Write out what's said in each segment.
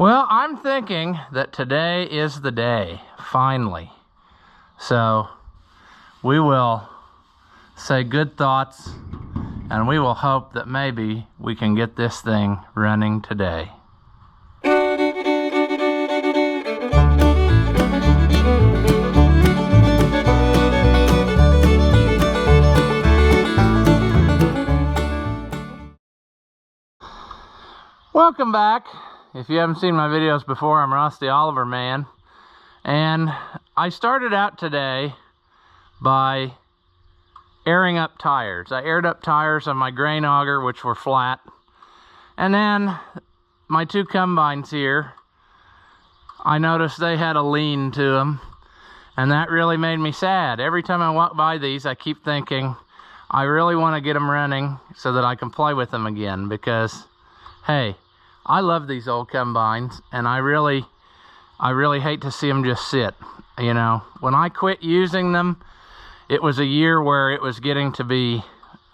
Well, I'm thinking that today is the day, finally. So we will say good thoughts, and we will hope that maybe we can get this thing running today. Welcome back. If you haven't seen my videos before, I'm Ross the Oliver Man, and I started out today by airing up tires. I aired up tires on my grain auger, which were flat, and then my two combines here, I noticed they had a lean to them, and that really made me sad. Every time I walk by these, I keep thinking I really want to get them running so that I can play with them again, because hey, I love these old combines, and I really hate to see them just sit. You know, when I quit using them, it was a year where it was getting to be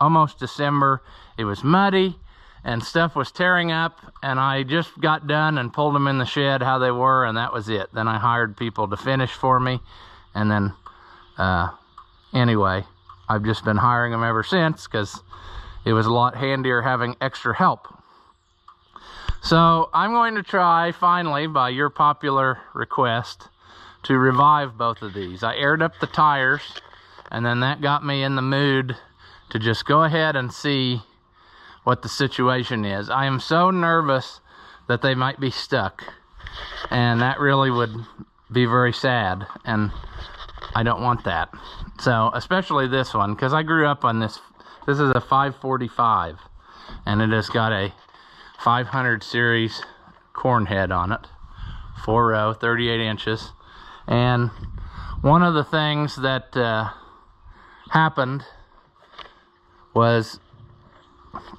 almost December. It was muddy and stuff was tearing up, and I just got done and pulled them in the shed how they were, and that was it. Then I hired people to finish for me, and then anyway, I've just been hiring them ever since because it was a lot handier having extra help. So I'm going to try, finally, by your popular request, to revive both of these. I aired up the tires, and then that got me in the mood to just go ahead and see what the situation is. I am so nervous that they might be stuck, and that really would be very sad, and I don't want that. So, especially this one, because I grew up on this. This is a 545, and it has got a 500 series corn head on it, 4-row, 38 inches. And one of the things that happened was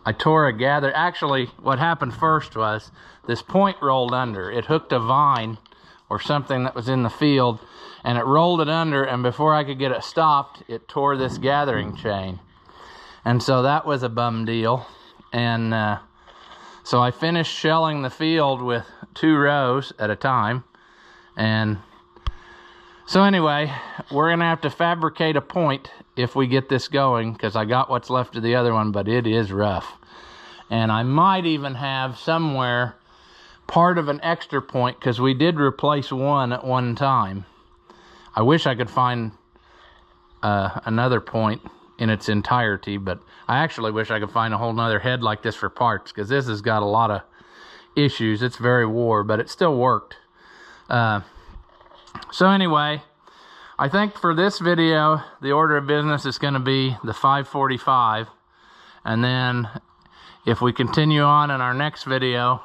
I tore a gather. Actually, what happened first was this point rolled under. It hooked a vine or something that was in the field, and it rolled it under, and before I could get it stopped, it tore this gathering chain. And so that was a bum deal. And so I finished shelling the field with 2 rows at a time. And so anyway, we're gonna have to fabricate a point if we get this going, because I got what's left of the other one, but it is rough. And I might even have somewhere part of an extra point, because we did replace one at one time. I wish I could find another point in its entirety, but I actually wish I could find a whole nother head like this for parts, because this has got a lot of issues. It's very wore, but it still worked. So anyway, I think for this video, the order of business is going to be the 545, and then if we continue on in our next video,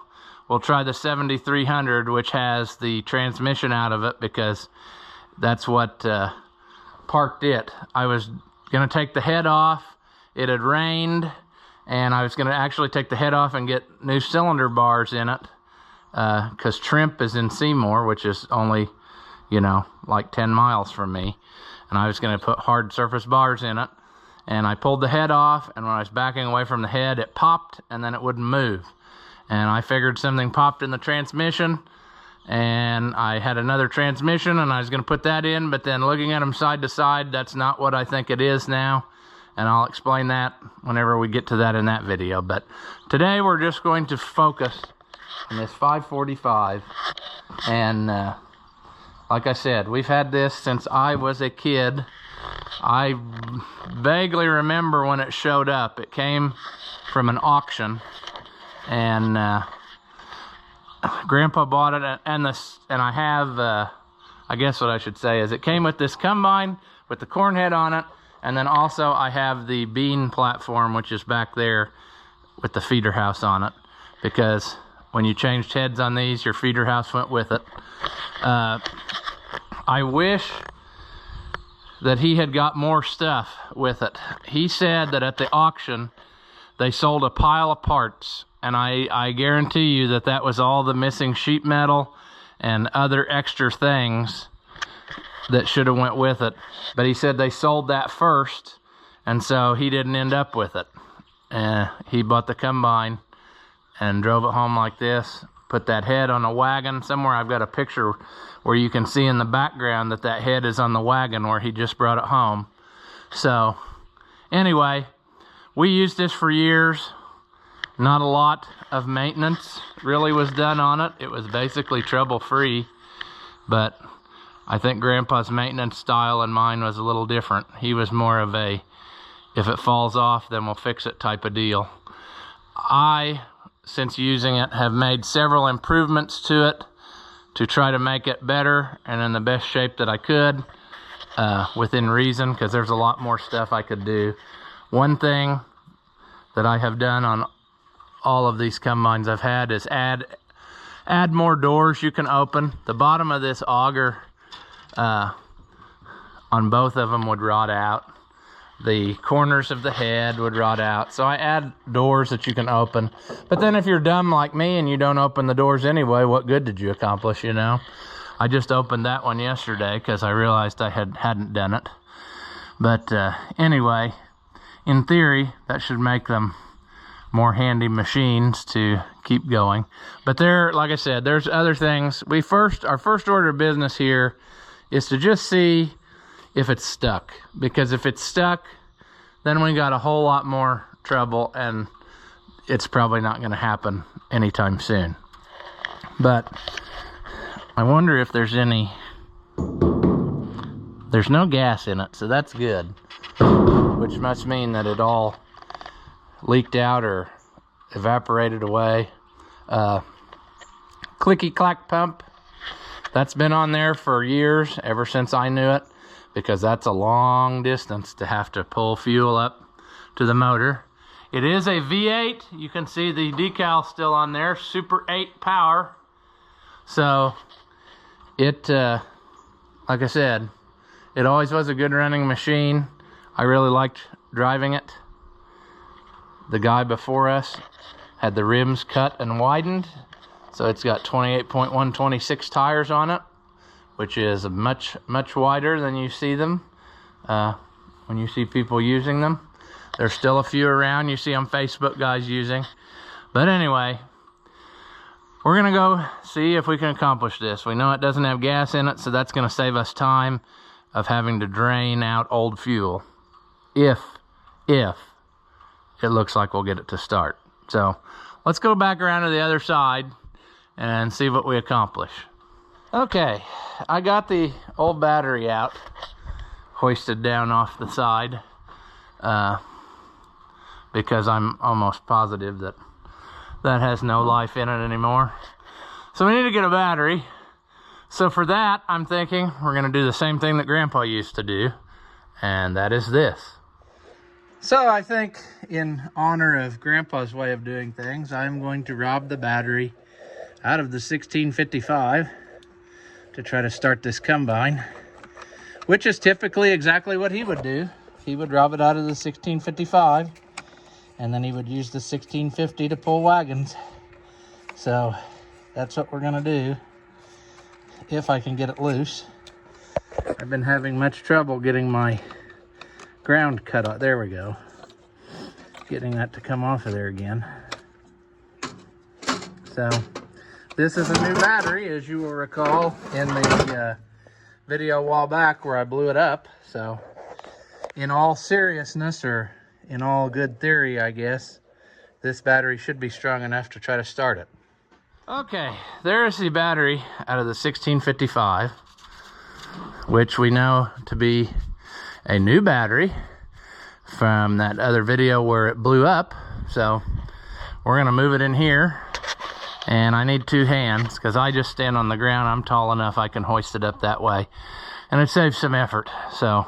we'll try the 7300, which has the transmission out of it, because that's what parked it. I was gonna take the head off. It had rained, and I was gonna actually take the head off and get new cylinder bars in it, because Trimp is in Seymour, which is only, you know, like 10 miles from me, and I was gonna put hard surface bars in it. And I pulled the head off, and when I was backing away from the head, it popped, and then it wouldn't move. And I figured something popped in the transmission, and I had another transmission, and I was going to put that in, but then looking at them side to side, that's not what I think it is now, and I'll explain that whenever we get to that in that video. But today we're just going to focus on this 545, and like I said, we've had this since I was a kid. I vaguely remember when it showed up. It came from an auction, and Grandpa bought it, and I have, I guess what I should say is it came with this combine with the corn head on it, and then also I have the bean platform, which is back there with the feeder house on it, because when you changed heads on these, your feeder house went with it. I wish that he had got more stuff with it. He said that at the auction they sold a pile of parts, and I guarantee you that that was all the missing sheet metal and other extra things that should have went with it. But he said they sold that first, and so he didn't end up with it. He bought the combine and drove it home like this, put that head on a wagon. Somewhere I've got a picture where you can see in the background that that head is on the wagon where he just brought it home. So anyway, we used this for years. Not a lot of maintenance really was done on it. It was basically trouble-free, but I think Grandpa's maintenance style and mine was a little different. He was more of a, if it falls off, then we'll fix it type of deal. I, since using it, have made several improvements to it to try to make it better and in the best shape that I could, within reason, because there's a lot more stuff I could do. One thing that I have done on all of these combines I've had is add more doors you can open. The bottom of this auger on both of them would rot out. The corners of the head would rot out. So I add doors that you can open. But then if you're dumb like me and you don't open the doors anyway, what good did you accomplish, you know? I just opened that one yesterday because I realized I hadn't done it. But anyway, in theory, that should make them more handy machines to keep going. But there, like I said, there's other things. Our first order of business here is to just see if it's stuck, because if it's stuck, then we got a whole lot more trouble, and it's probably not going to happen anytime soon. But I wonder if there's no gas in it, so that's good, which must mean that it all leaked out or evaporated away. Clicky clack pump, that's been on there for years, ever since I knew it, because that's a long distance to have to pull fuel up to the motor. It is a V8. You can see the decal still on there, Super 8 power. So it, like I said, it always was a good running machine. I really liked driving it. The guy before us had the rims cut and widened, so it's got 28.126 tires on it, which is much wider than you see them when you see people using them. There's still a few around you see on Facebook guys using. But anyway, we're gonna go see if we can accomplish this. We know it doesn't have gas in it, so that's gonna save us time of having to drain out old fuel. If it looks like we'll get it to start. So let's go back around to the other side and see what we accomplish. Okay, I got the old battery out, hoisted down off the side, because I'm almost positive that has no life in it anymore. So we need to get a battery. So for that, I'm thinking we're gonna do the same thing that Grandpa used to do, and that is this. So I think in honor of Grandpa's way of doing things, I'm going to rob the battery out of the 1655 to try to start this combine, which is typically exactly what he would do. He would rob it out of the 1655, and then he would use the 1650 to pull wagons. So that's what we're gonna do, if I can get it loose. I've been having much trouble getting my ground cut off. There we go. Getting that to come off of there again. So this is a new battery, as you will recall in the video a while back where I blew it up. So in all seriousness, or in all good theory, I guess, this battery should be strong enough to try to start it. Okay, there's the battery out of the 1655, which we know to be a new battery from that other video where it blew up. So we're gonna move it in here, and I need two hands because I just stand on the ground. I'm tall enough I can hoist it up that way, and it saves some effort. So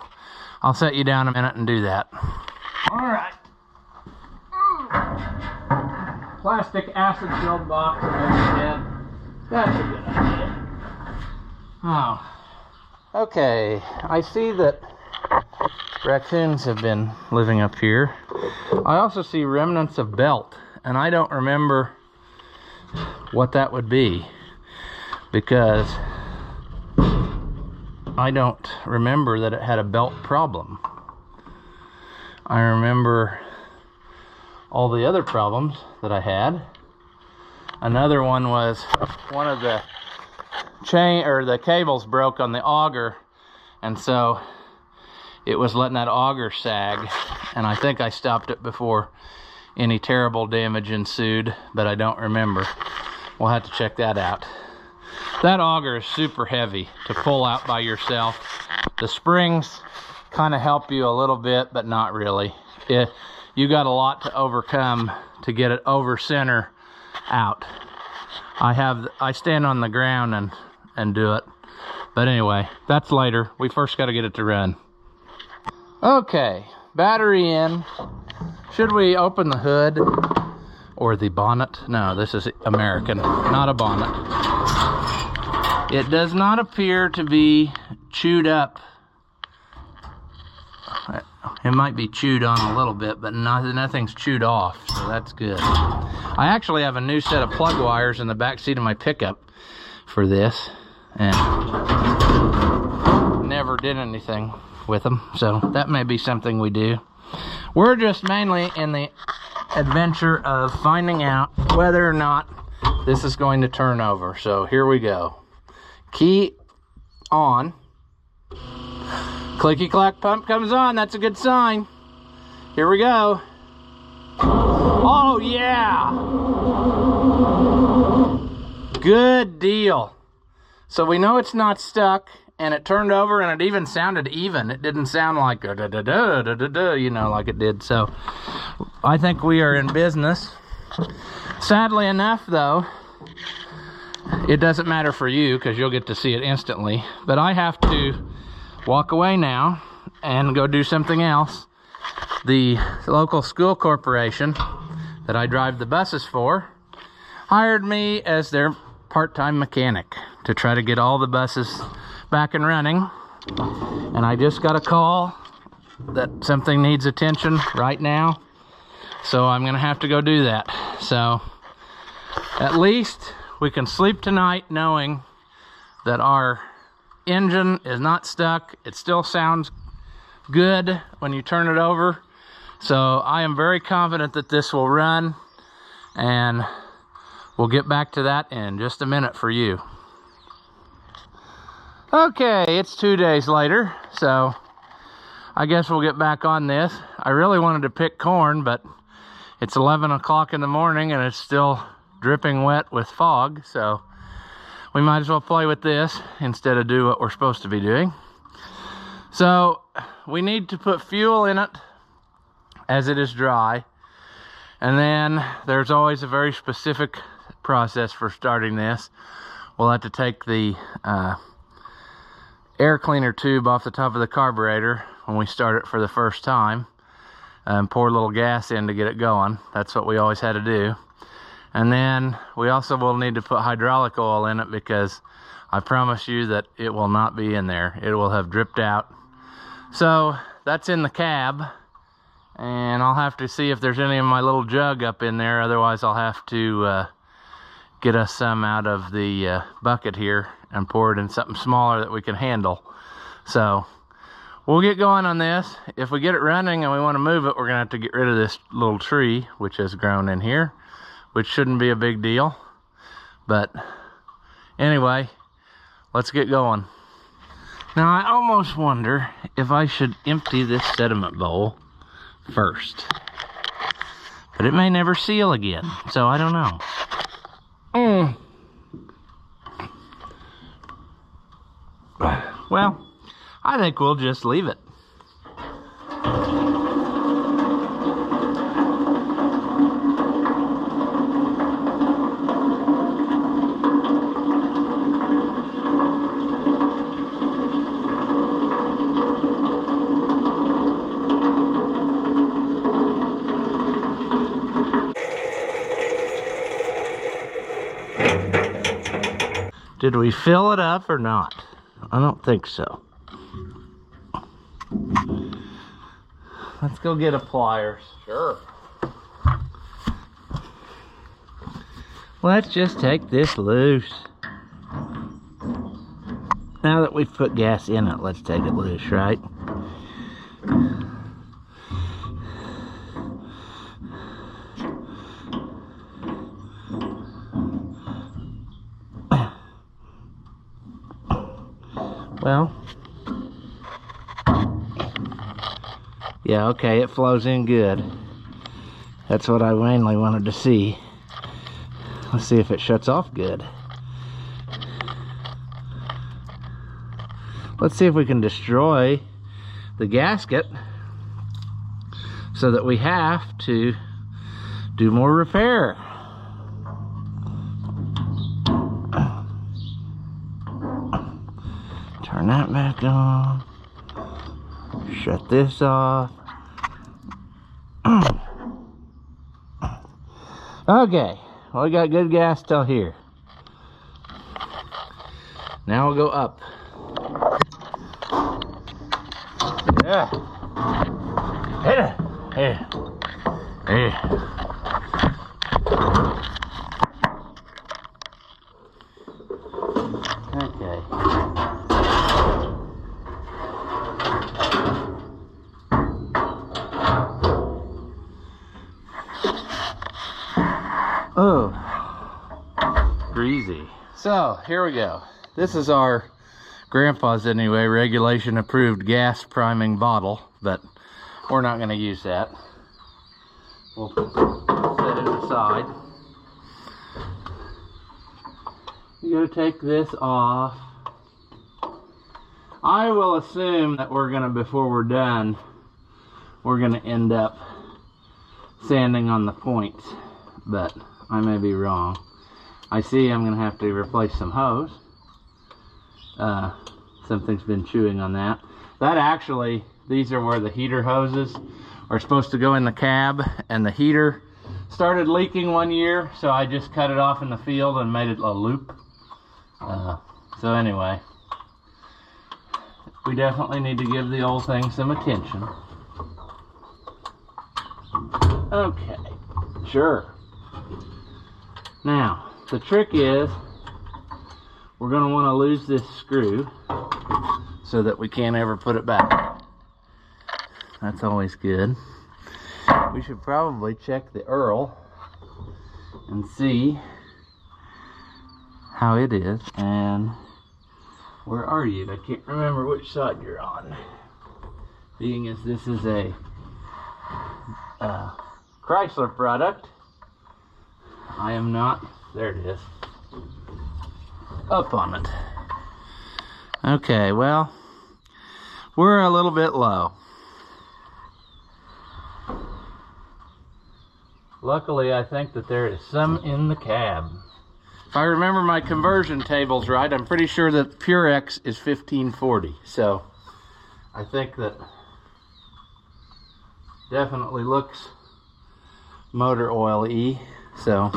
I'll set you down a minute and do that. All right. Plastic acid filled box overhead. That's a good idea. Oh. Okay, I see that raccoons have been living up here. I also see remnants of belt, and I don't remember what that would be, because I don't remember that it had a belt problem. I remember all the other problems that I had. Another one was one of the chain or the cables broke on the auger, and so it was letting that auger sag, and I think I stopped it before any terrible damage ensued, but I don't remember. We'll have to check that out. That auger is super heavy to pull out by yourself. The springs kind of help you a little bit, but not really. You got a lot to overcome to get it over center out. I stand on the ground and do it. But anyway, that's later. We first got to get it to run. Okay, battery in. Should we open the hood or the bonnet? No, this is American, not a bonnet. It does not appear to be chewed up. It might be chewed on a little bit, but nothing's chewed off, so that's good. I actually have a new set of plug wires in the back seat of my pickup for this, and never did anything with them, so that may be something we do. We're just mainly in the adventure of finding out whether or not this is going to turn over. So here we go. Key on. Clicky clack pump comes on. That's a good sign. Here we go. Oh yeah, good deal. So we know it's not stuck, and it turned over, and it even sounded even. It didn't sound like da da da da da da da, you know, like it did. So I think we are in business. Sadly enough, though, it doesn't matter for you because you'll get to see it instantly. But I have to walk away now and go do something else. The local school corporation that I drive the buses for hired me as their part-time mechanic to try to get all the buses back and running. And I just got a call that something needs attention right now, so I'm gonna have to go do that. So at least we can sleep tonight knowing that our engine is not stuck. It still sounds good when you turn it over. So I am very confident that this will run, and we'll get back to that in just a minute for you. Okay, it's 2 days later, so I guess we'll get back on this. I really wanted to pick corn, but it's 11 o'clock in the morning and it's still dripping wet with fog, so we might as well play with this instead of do what we're supposed to be doing. So we need to put fuel in it as it is dry, and then there's always a very specific process for starting this. We'll have to take the air cleaner tube off the top of the carburetor when we start it for the first time and pour a little gas in to get it going. That's what we always had to do. And then we also will need to put hydraulic oil in it, because I promise you that it will not be in there. It will have dripped out. So that's in the cab, and I'll have to see if there's any of my little jug up in there. Otherwise I'll have to get us some out of the bucket here and pour it in something smaller that we can handle. So we'll get going on this. If we get it running and we want to move it, we're gonna have to get rid of this little tree which has grown in here, which shouldn't be a big deal. But anyway, let's get going. Now I almost wonder if I should empty this sediment bowl first, but it may never seal again, so I don't know. Well, I think we'll just leave it. Did we fill it up or not? I don't think so. Let's go get a pliers. Sure. Let's just take this loose. Now that we've put gas in it, let's take it loose, right? Well, yeah, okay, it flows in good. That's what I mainly wanted to see. Let's see if it shuts off good. Let's see if we can destroy the gasket so that we have to do more repair. Turn that back on. Shut this off. Okay, well, we got good gas till here. Now we'll go up. Yeah. Hey. Okay. Oh, greasy. So here we go. This is our grandpa's anyway, regulation approved gas priming bottle, but we're not going to use that. We'll set it aside. You gotta take this off. I will assume that we're gonna, before we're done, we're gonna end up sanding on the points, but I may be wrong. I see I'm gonna have to replace some hose. Something's been chewing on that. That actually, these are where the heater hoses are supposed to go in the cab, and the heater started leaking one year, so I just cut it off in the field and made it a loop. So anyway, we definitely need to give the old thing some attention. Okay, sure. Now, the trick is, we're going to want to lose this screw so that we can't ever put it back. That's always good. We should probably check the Earl and see how it is. And where are you? I can't remember which side you're on. Being as this is a Chrysler product, I am not, there it is, up on it. Okay, well, we're a little bit low. Luckily, I think that there is some in the cab. If I remember my conversion tables right, I'm pretty sure that Purex is 1540. So I think that definitely looks motor oil-y. So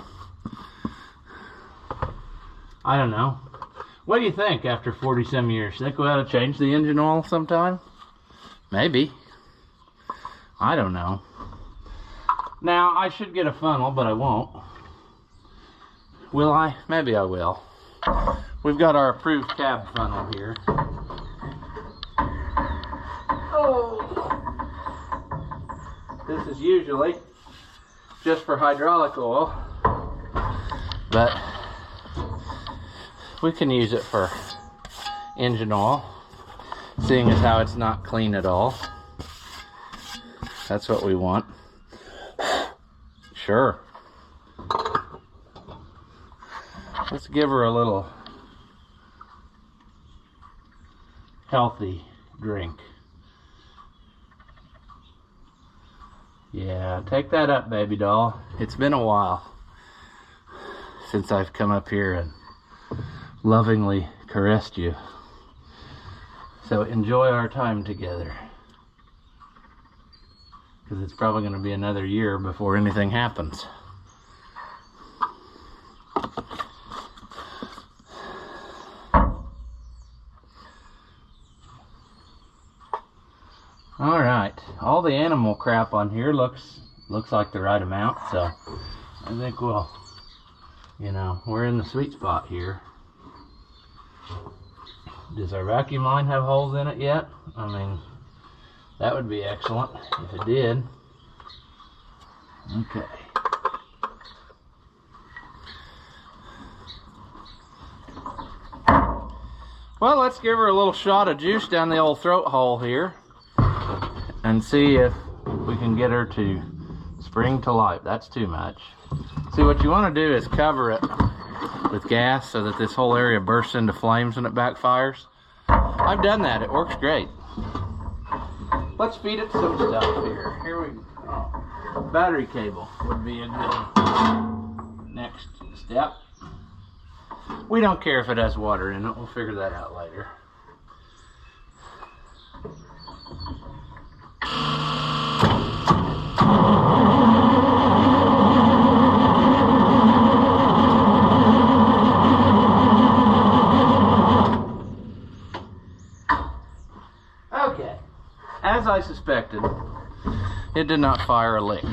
I don't know. What do you think after 40 some years? Think we ought to change the engine oil sometime? Maybe. I don't know. Now, I should get a funnel, but I won't. Will I? Maybe I will. We've got our approved cab funnel here. Oh! This is usually just for hydraulic oil, but we can use it for engine oil, seeing as how it's not clean at all. That's what we want. Sure. Let's give her a little healthy drink. Yeah, take that up, baby doll. It's been a while since I've come up here and lovingly caressed you. So enjoy our time together, because it's probably going to be another year before anything happens. All right, all the animal crap on here looks like the right amount, so I think we'll, we're in the sweet spot here. Does our vacuum line have holes in it yet? I mean, that would be excellent if it did. Okay. Well, let's give her a little shot of juice down the old throat hole here and see if we can get her to spring to life. That's too much. See, what you want to do is cover it with gas so that this whole area bursts into flames when it backfires. I've done that. It works great. Let's feed it some stuff here. Here we go. Oh, battery cable would be a good next step. We don't care if it has water in it. We'll figure that out later. Okay. As I suspected, it did not fire a lick.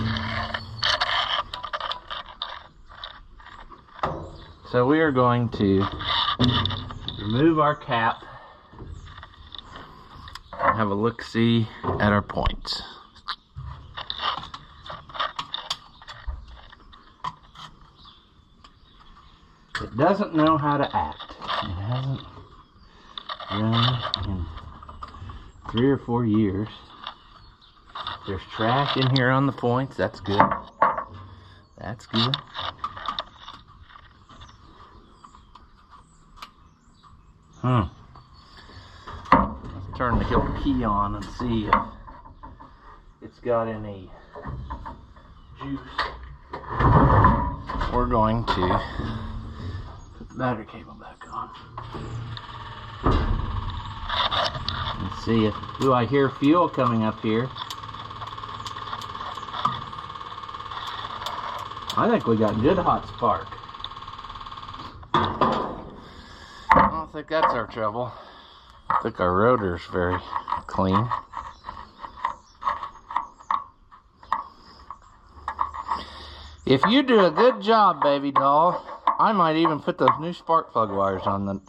So we are going to remove our cap and have a look-see at our points. It doesn't know how to act. It hasn't run in 3 or 4 years. There's trash in here on the points. That's good. That's good. Let's turn the hill key on and see if it's got any juice. We're going to put the battery cable back on. Let's see if, do I hear fuel coming up here? I think we got good hot spark. I don't think that's our trouble. I think our rotor's very clean. If you do a good job, baby doll, I might even put those new spark plug wires on that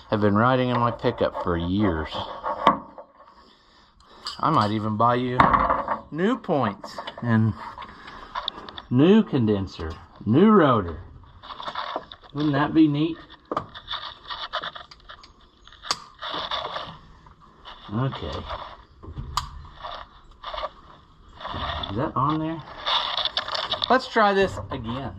have been riding in my pickup for years. I might even buy you new points and new condenser, new rotor. Wouldn't that be neat? Okay. Is that on there? Let's try this again.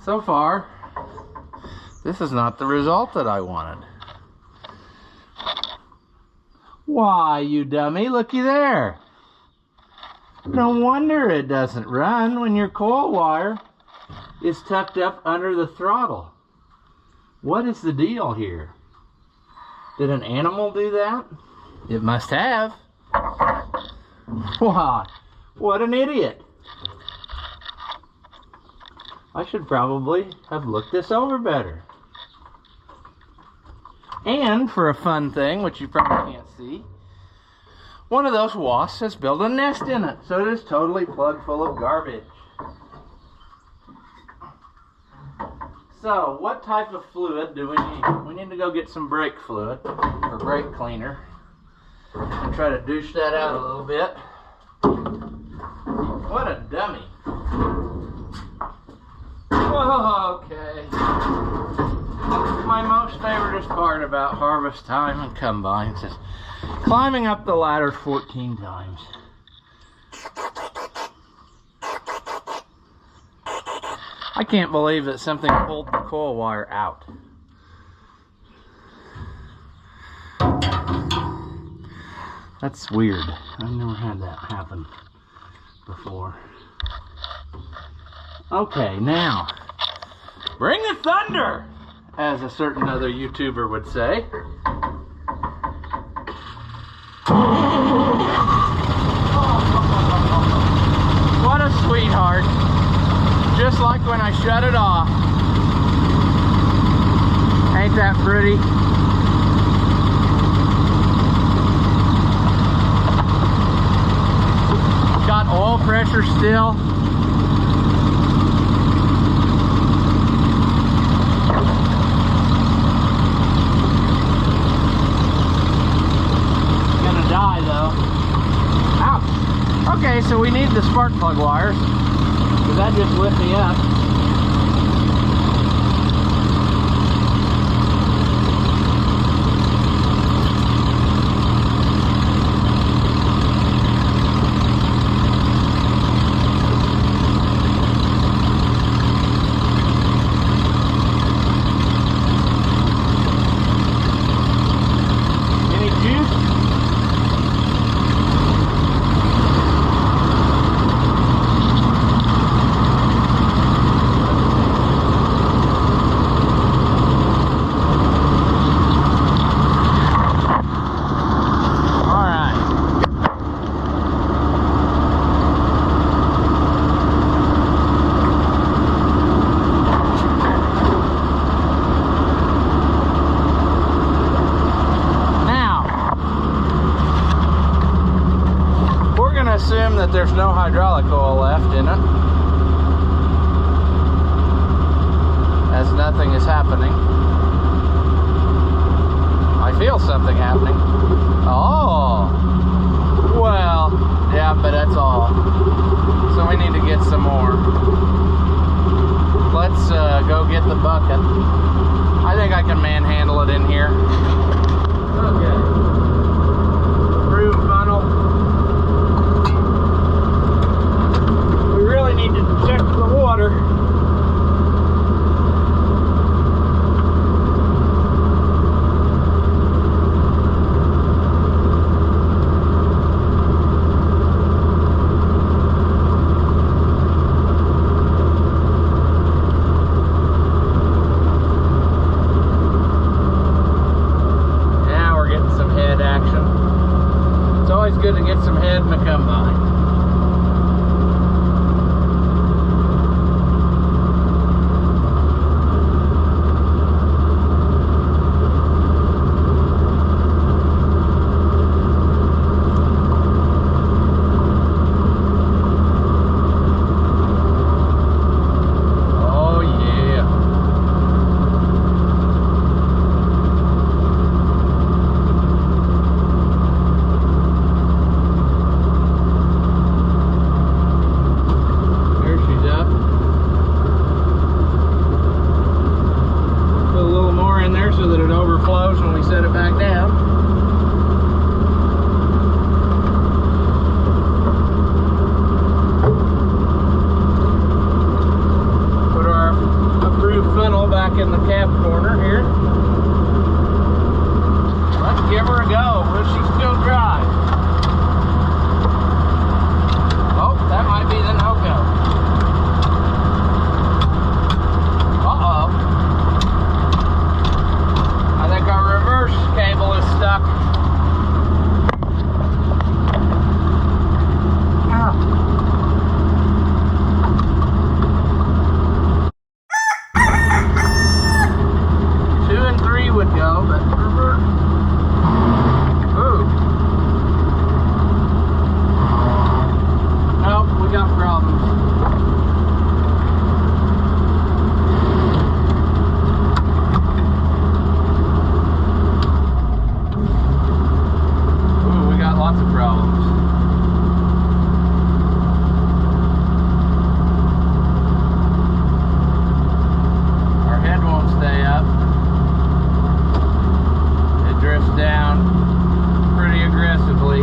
So far, this is not the result that I wanted. Why, you dummy, looky there. No wonder it doesn't run when your coil wire is tucked up under the throttle. What is the deal here? Did an animal do that? It must have. Why, what an idiot. I should probably have looked this over better. And for a fun thing, which you probably can't see, one of those wasps has built a nest in it, so it is totally plugged full of garbage. So, what type of fluid do we need? We need to go get some brake fluid, or brake cleaner, and try to douche that out a little bit. What a dummy. Oh, okay. My most favorite part about harvest time and combines is climbing up the ladder 14 times. I can't believe that something pulled the coil wire out. That's weird. I've never had that happen before. Okay, now, bring the thunder, as a certain other YouTuber would say. What a sweetheart. Just like when I shut it off. Ain't that pretty? Got oil pressure still. so we need the spark plug wires, because that just lit me up. Any juice? Assume that there's no hydraulic oil left in it, as nothing is happening. I feel something happening. Oh, well, yeah, but that's all. So we need to get some more. Let's go get the bucket. I think I can manhandle it in here. Okay. Broom funnel. Need to check the water. Now we're getting some head action. It's always good to get some head in the combine. So that it overflows when we set it back down. Put our approved funnel back in the cab corner here. Let's give her a go. Will she still drive? Oh, that might be the no-go. Our reverse cable is stuck. Two and three would go, but reverse. Ooh. Nope, we got problems. Lots of problems. Our head won't stay up. It drifts down pretty aggressively.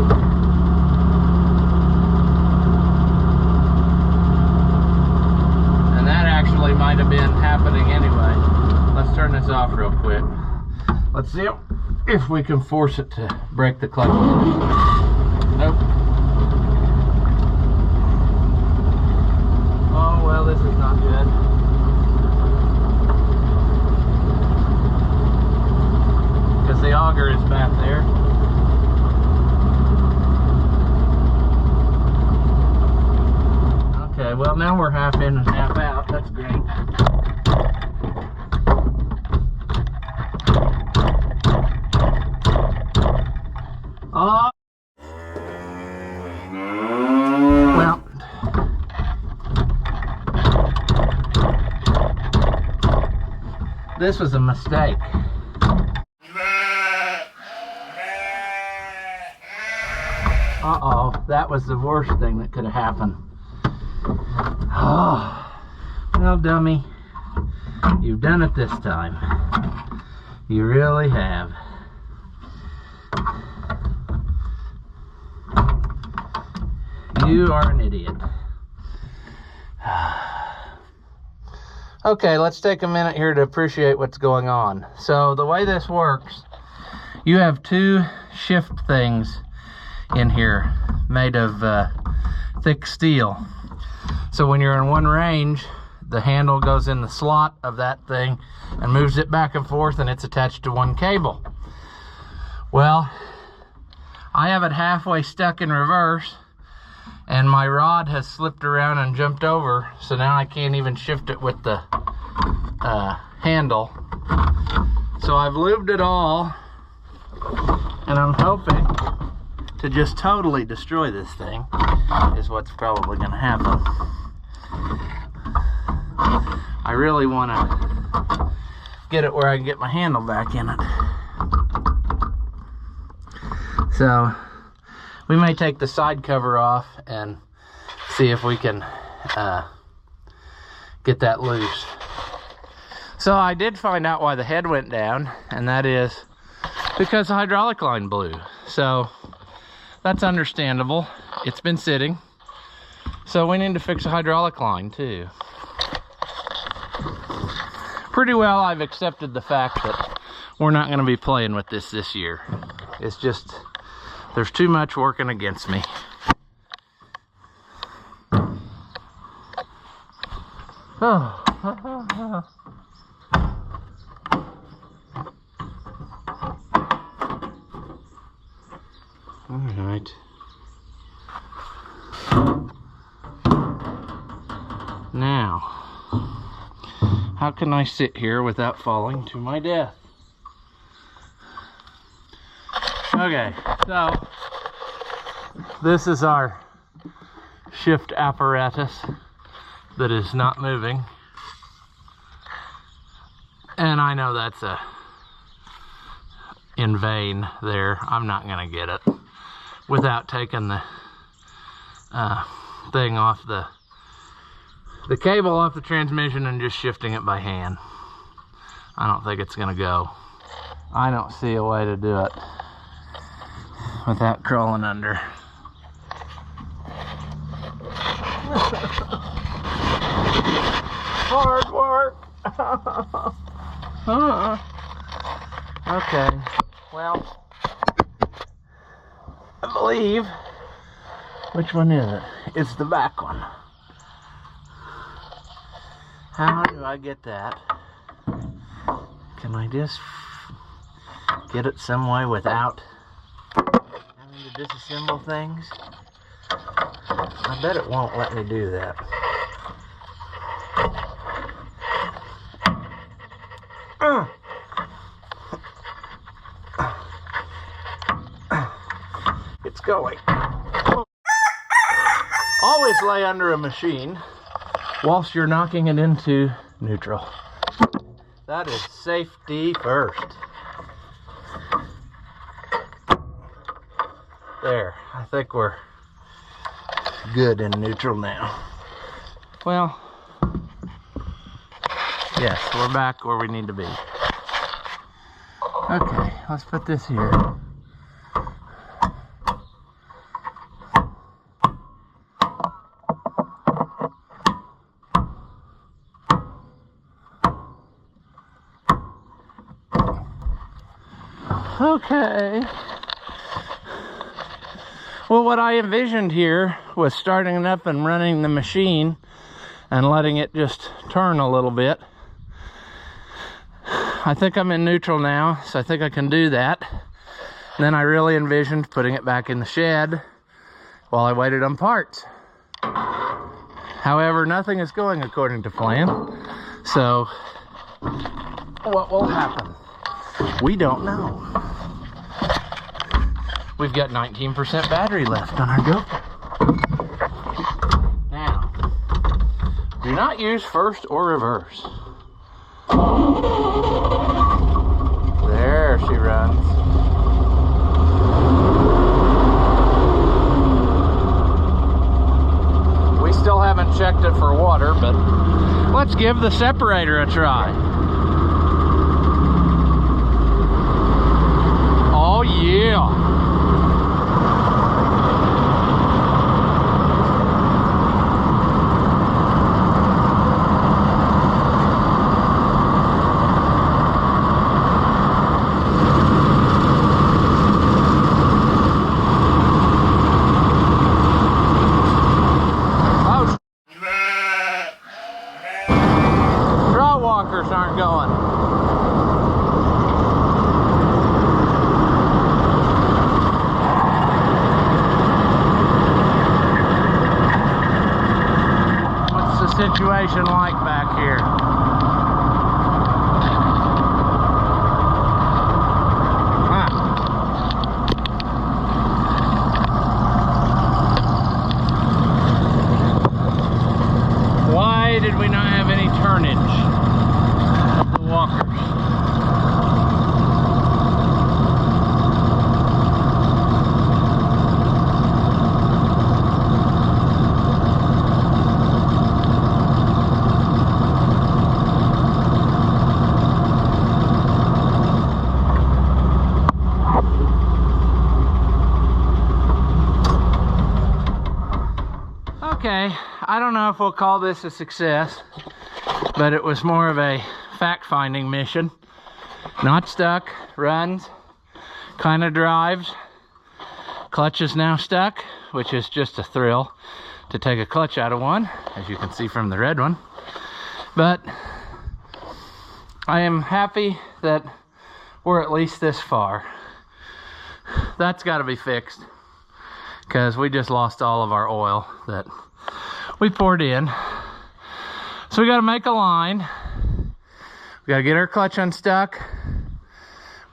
And that actually might have been happening anyway. Let's turn this off real quick. Let's see if we can force it to break the clutch. Nope. Oh, well, this is not good. Because the auger is back there. Okay, well, now we're half in and half out. That's great. Well, this was a mistake. Uh-oh, that was the worst thing that could have happened. Oh, well, dummy, you've done it this time. You really have. You are an idiot. Okay, let's take a minute here to appreciate what's going on. So the way this works, you have two shift things in here made of thick steel. So when you're in one range, the handle goes in the slot of that thing and moves it back and forth, and it's attached to one cable. Well, I have it halfway stuck in reverse, and my rod has slipped around and jumped over, so now I can't even shift it with the handle. So I've lubed it all, and I'm hoping to just totally destroy this thing, is what's probably going to happen. I really want to get it where I can get my handle back in it. So we may take the side cover off and see if we can get that loose. So I did find out why the head went down, and that is because the hydraulic line blew. So that's understandable. It's been sitting. So we need to fix the hydraulic line too. Pretty well I've accepted the fact that we're not going to be playing with this year. It's just, there's too much working against me. Oh. All right. Now, how can I sit here without falling to my death? Okay, so this is our shift apparatus that is not moving. And I know that's in vain there. I'm not gonna get it without taking the thing off the cable off the transmission and just shifting it by hand. I don't think it's gonna go. I don't see a way to do it without crawling under. Hard work. Okay, well, I believe, which one is it? It's the back one. How do I get that? Can I just get it some way without having to disassemble things? I bet it won't let me do that. It's going. Always lay under a machine whilst you're knocking it into neutral. That is safety first. There, I think we're good in neutral now. Well, yes, we're back where we need to be. Okay, let's put this here. Okay. Well, what I envisioned here was starting it up and running the machine and letting it just turn a little bit. I think I'm in neutral now, so I think I can do that. And then I really envisioned putting it back in the shed while I waited on parts. However, nothing is going according to plan. So, what will happen? We don't know. We've got 19% battery left on our GoPro. Now, do not use first or reverse. There she runs. checked it for water, but let's give the separator a try. Oh yeah. Aren't going. What's the situation like back here? Why did we not have any turnage? Walkers. Okay, I don't know if we'll call this a success, but it was more of a fact-finding mission. Not stuck, runs, kind of drives. Clutch is now stuck, which is just a thrill to take a clutch out of one, as you can see from the red one. But I am happy that we're at least this far. That's got to be fixed, because we just lost all of our oil that we poured in. So we got to make a line. We got to get our clutch unstuck.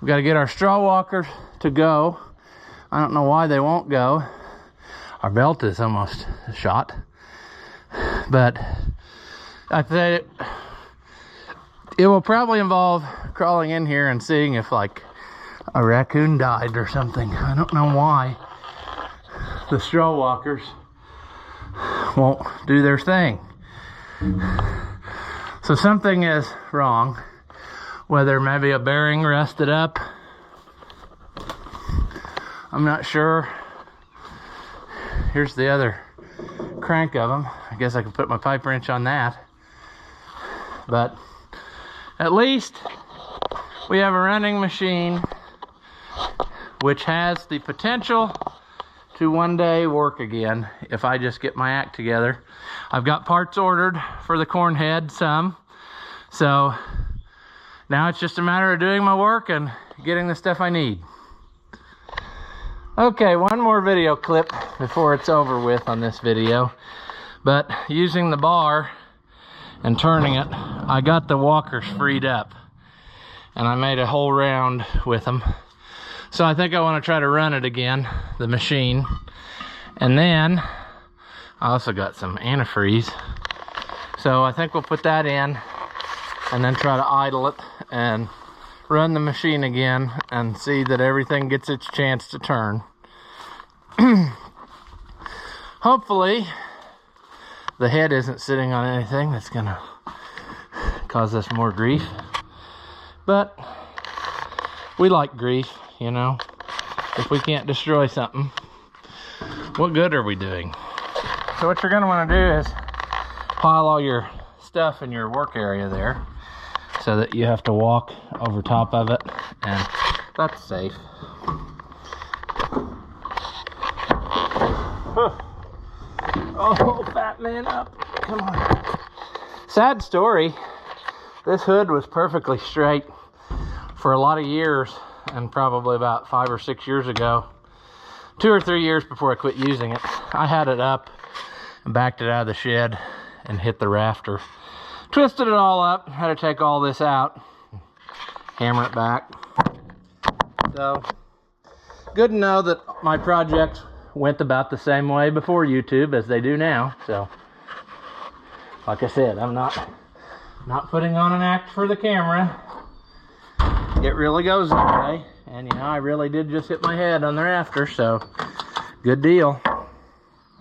We got to get our straw walkers to go. I don't know why they won't go. Our belt is almost shot. But I think it will probably involve crawling in here and seeing if like a raccoon died or something. I don't know why the straw walkers won't do their thing. So something is wrong, whether maybe a bearing rusted up. I'm not sure. Here's the other crank of them. I guess I could put my pipe wrench on that. But at least we have a running machine which has the potential to one day work again if I just get my act together. I've got parts ordered for the corn head, some. So now it's just a matter of doing my work and getting the stuff I need. Okay, one more video clip before it's over with on this video. But using the bar and turning it, I got the walkers freed up. And I made a whole round with them. So I think I want to try to run it again, the machine. And then I also got some antifreeze. So I think we'll put that in and then try to idle it and run the machine again and see that everything gets its chance to turn. Hopefully the head isn't sitting on anything that's gonna cause us more grief. But we like grief, you know. If we can't destroy something, what good are we doing? So what you're gonna wanna do is pile all your stuff in your work area there so that you have to walk over top of it, and that's safe. Oh, fat man up. Come on. Sad story. This hood was perfectly straight for a lot of years, and probably about 5 or 6 years ago, 2 or 3 years before I quit using it, I had it up and backed it out of the shed and hit the rafter. Twisted it all up, had to take all this out, hammer it back. So, good to know that my projects went about the same way before YouTube as they do now. So, like I said, I'm not putting on an act for the camera. It really goes that way. And you know, I really did just hit my head on the rafter, so good deal.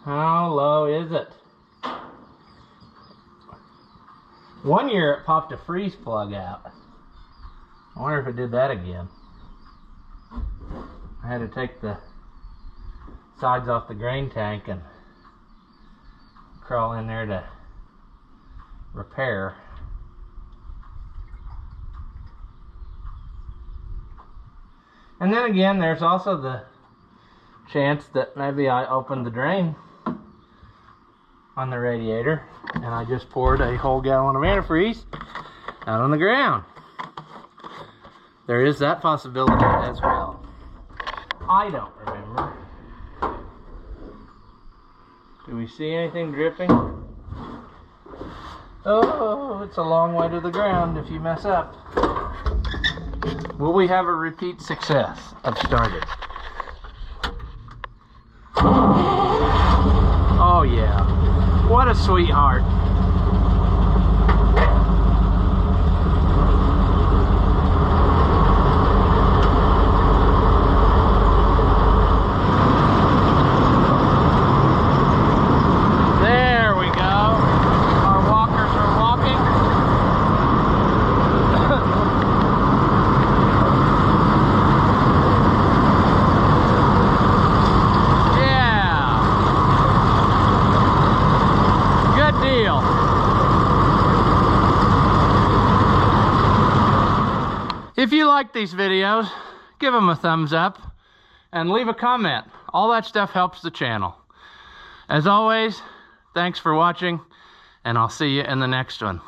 How low is it? One year it popped a freeze plug out. I wonder if it did that again. I had to take the sides off the grain tank and crawl in there to repair. And then again, there's also the chance that maybe I opened the drain on the radiator and I just poured a whole gallon of antifreeze out on the ground. There is that possibility as well. I don't remember. Do we see anything dripping? Oh, it's a long way to the ground if you mess up. Will we have a repeat success of starting? Oh yeah, what a sweetheart. There we go. Our walkers are walking. If you like these videos, give them a thumbs up and leave a comment. All that stuff helps the channel. As always, thanks for watching, and I'll see you in the next one.